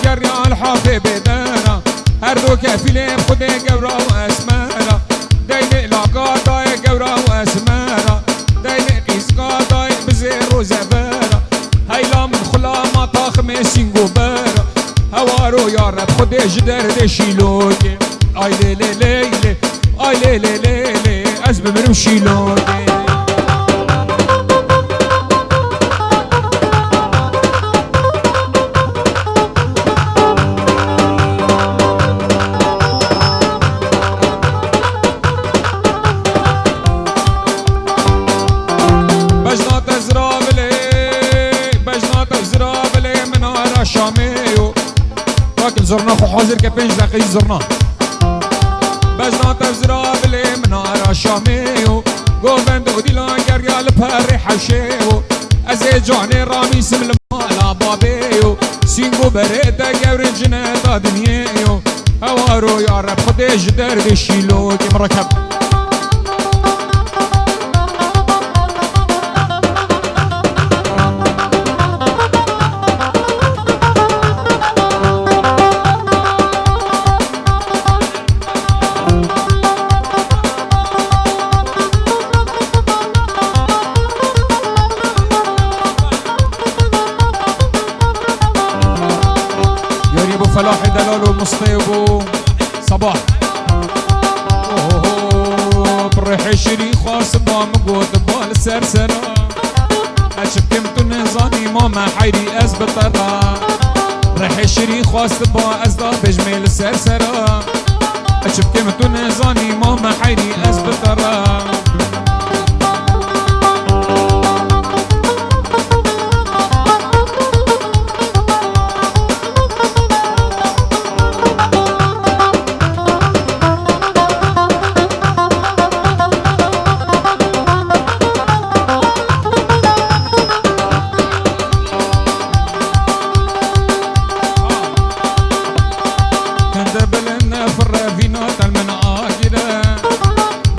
گریا الحافه بدنا هر دو کفیل خود گورا و اسمرا دین لاغا دای گورا و اسمرا دین قیسقا دای بزیر و زبرا هیلا من خلا ما طاخم سینگو برا هوارو یارب خود جدر دشیلوگی آی لیلی لیلی آی لیلی لیلی از بمرم شیلوگی زرنا خو حاضر که 5 دقیقه زرنا بجنا تفزرا بلی منارا شامیو گوبند و دیلان گریال پر حوشیو از جان رامی سم المالا بابیو سینگو برید گور جنتا دنیو هوارو یا رب خودش درد شیلو که مرکب فلاح دلال ومصطيب وصباح بريح شري خاص ما مقود بال سرسرة أشب كمتو نظاني ماما حيري أزبطرة بريح شري خاص با أزدا بجميل سرسرة أشب كمتو نظاني ماما حيري أزبطرة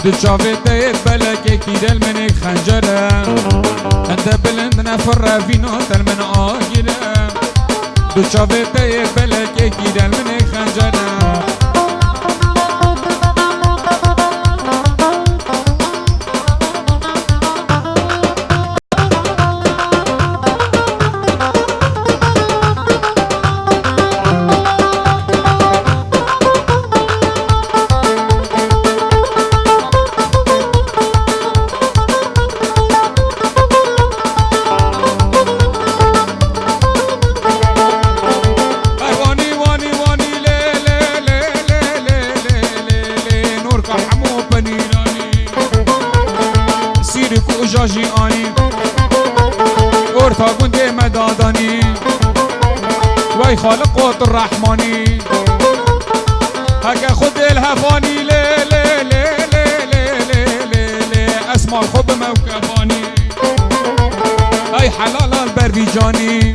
دجافت بلك كيد المنك خنجرة انت بلند نفر في نوت المن آجلة دجافت بلك كيد المنك خنجرة جاجي آني ورثا قندي مداداني وي خالق قوت الرحماني هكا خد الهفاني لي لي لي لي لي لي لي لي اسمع الخب موكباني اي حلال البربيجاني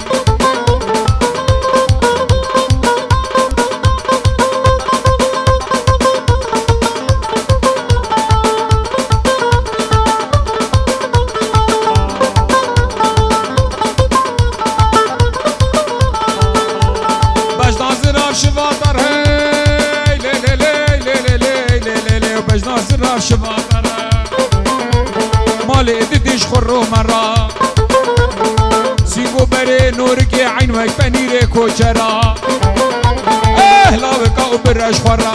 مالي دديش خرو مرة سيقو بري نورك عين وك بنيري كوشرا لا وكاو برش خرا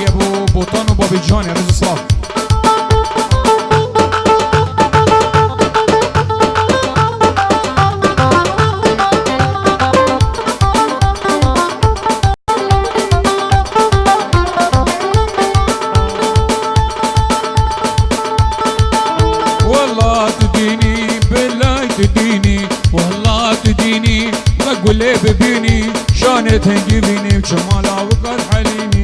يا ابو بوطان وبابي جان يا رز صلاح واللي ببيني شانت هنجيبيني وشمالها وقال حليمي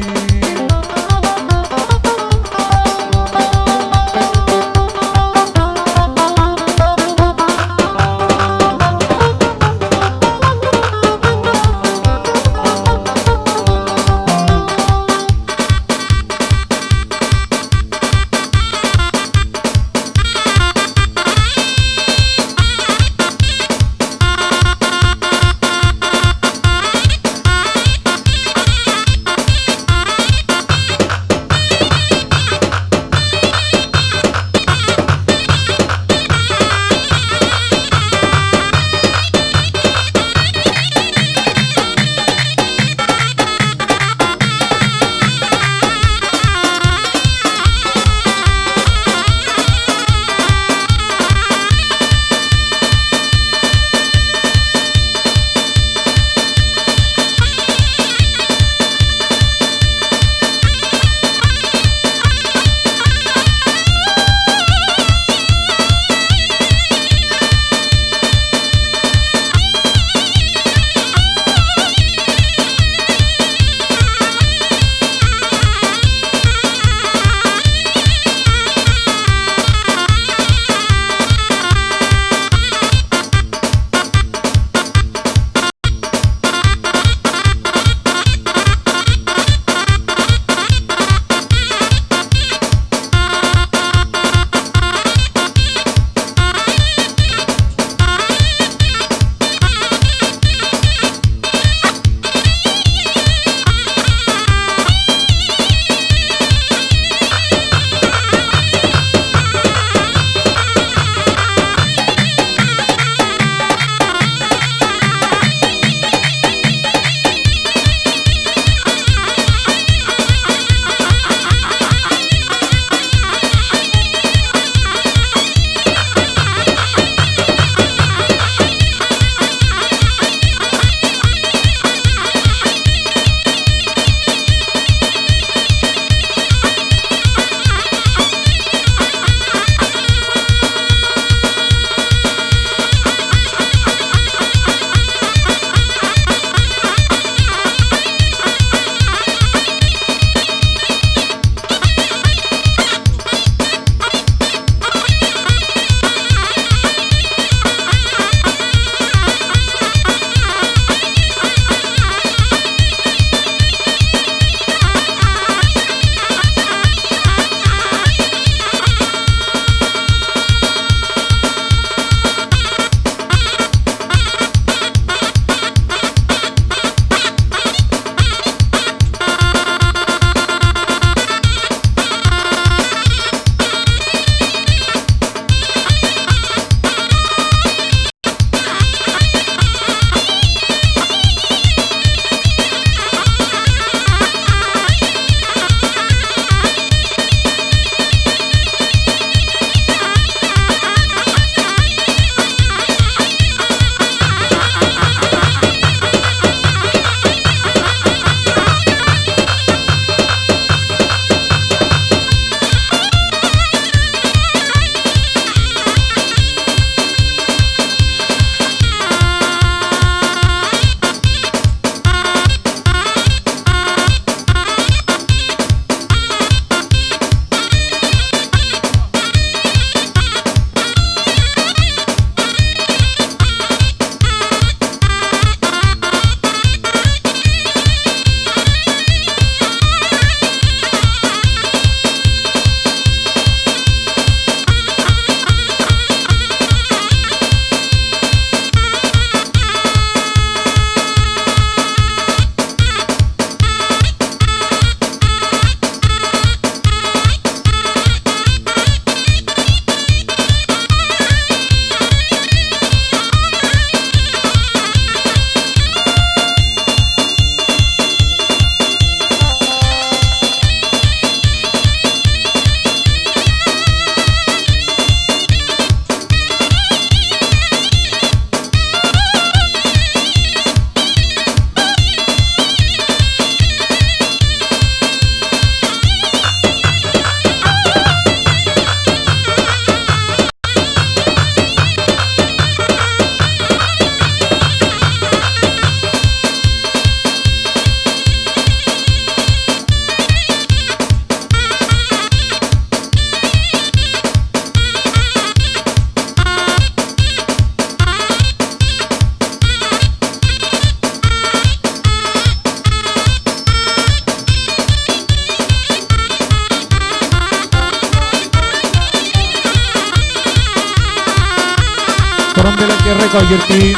قرم بلا که رکا گرتی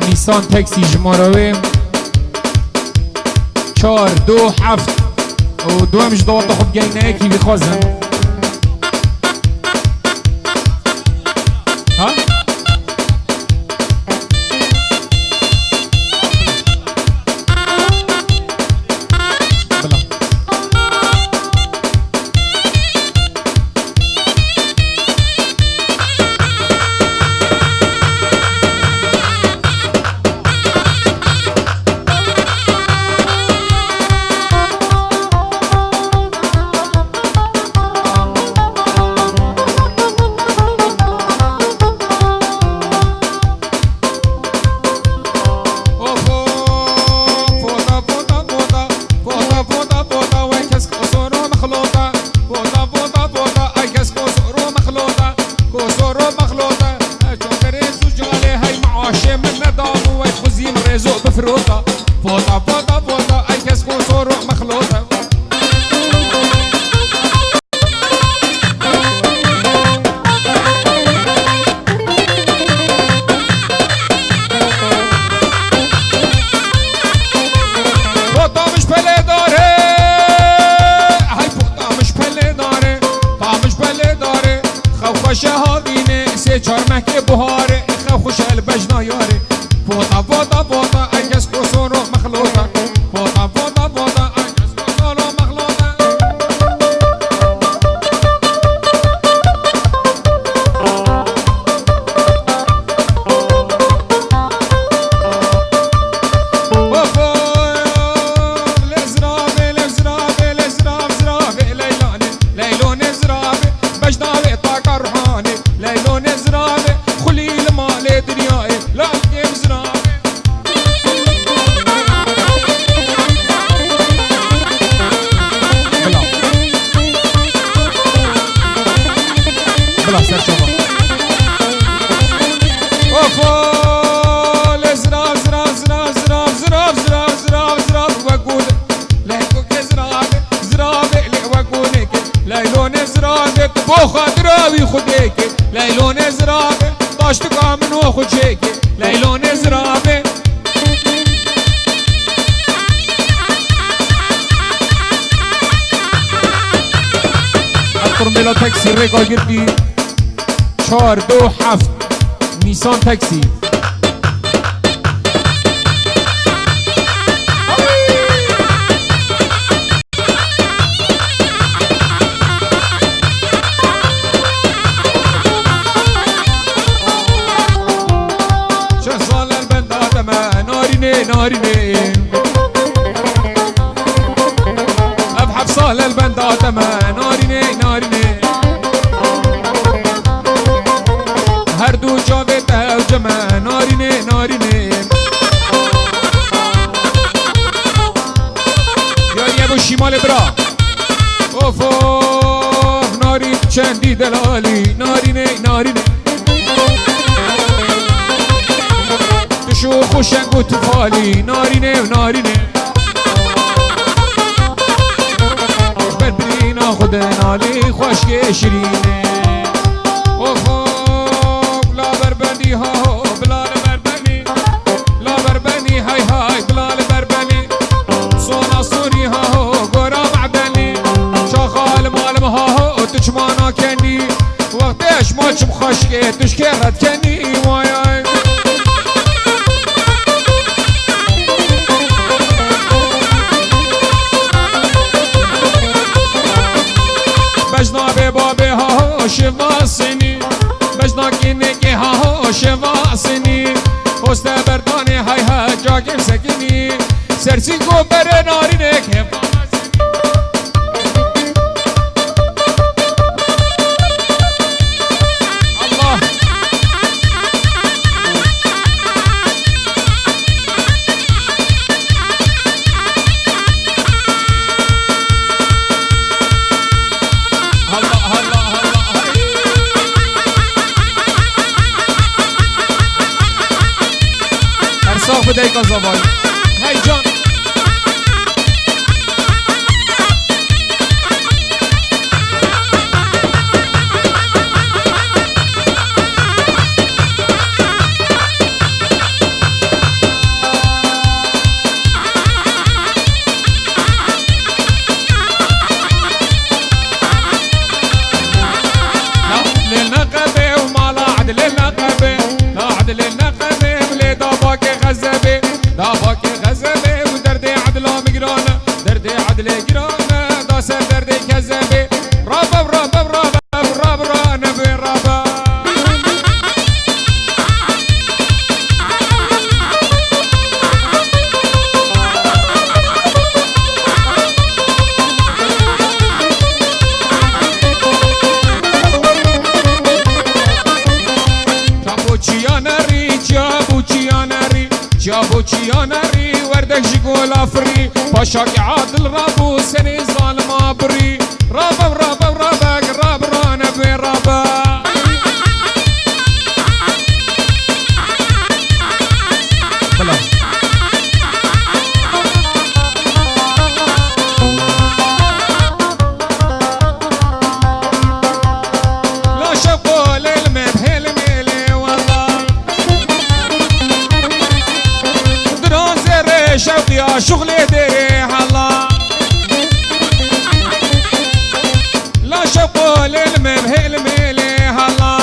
نیسان تکسی جماروه 427 و دوامش دوات خوب گینه کی بخوازم ها؟ بلا فروطة فوطة فوطة فوطة أي كاس كوسور مخلوطة فوطة مش بلي داري هاي فوطة مش بلي داري طعم مش بلي داري خوخش هاويني سي چار مكي بهاري خوخش البجنا ياري فوطة فوطة فوطة أي كاس كوسور مخلوطة فوطة فوطة فوطة أي كاس كوسور مخلوطة خاطراوي خديك ليلون زرابي طاشتك من وخجيك ليلون زرابي القرميلا تاكسي ريقا قربي 427 نيسان تاكسي ناريني ابحث صال البندات ما ناريني هردو جابته وجما ناريني يا ابو شمال برا اوف ناري چندی دلالی ناريني شو خوشنگ و تفالی نارینه بدرین خود نالی خوشگ شیرینه اوه بلا بربندی ها بلا بربندی های بلا بربندی سونا سونی ها گورا معدنی شاخال مالم ها تجمانا کنی وقتش ماچم خوشگه تشکرت کنی وای بجنا بابه ها شواسنی بجنا گینگی ها شواسنی هست بردانی های جاگم سکنی سرسی کو بر نارینه که الله صاف بديك الزباين هاي جان چیا نری وردک جگول افری پاشاک عادل رابو سنی ظالم آبری رابا رابا رابا راب رانا بی رابا بلا لا شغول المبهل ميلي والله درون زر شوقي شغلي ديري هلا لا شغول المبهل ميلي هلا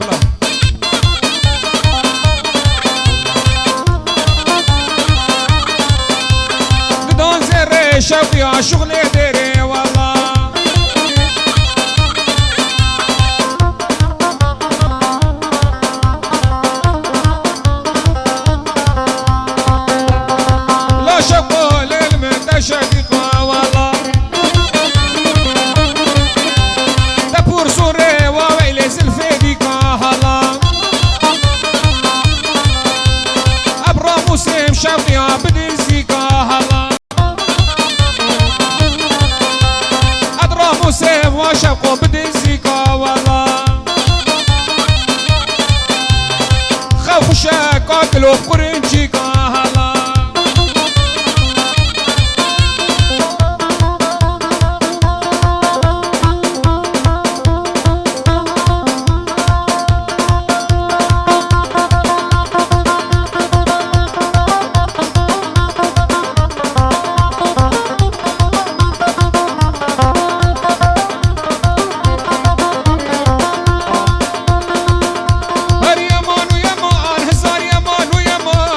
بلا درون زر شوقي شغلي ديري والله لا شغول المنتشقيقة والله دبور سوري وويلي زلفيديكا هلا أبرا موسم شوقي بدزيكا هلا أدرا موسم وشوقه بدزيكا والله خوف شاك قاتلو بقرنجيكا هلا هر يمان ويمان هزار يمان ويمان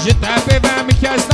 جت عبيبة مكاس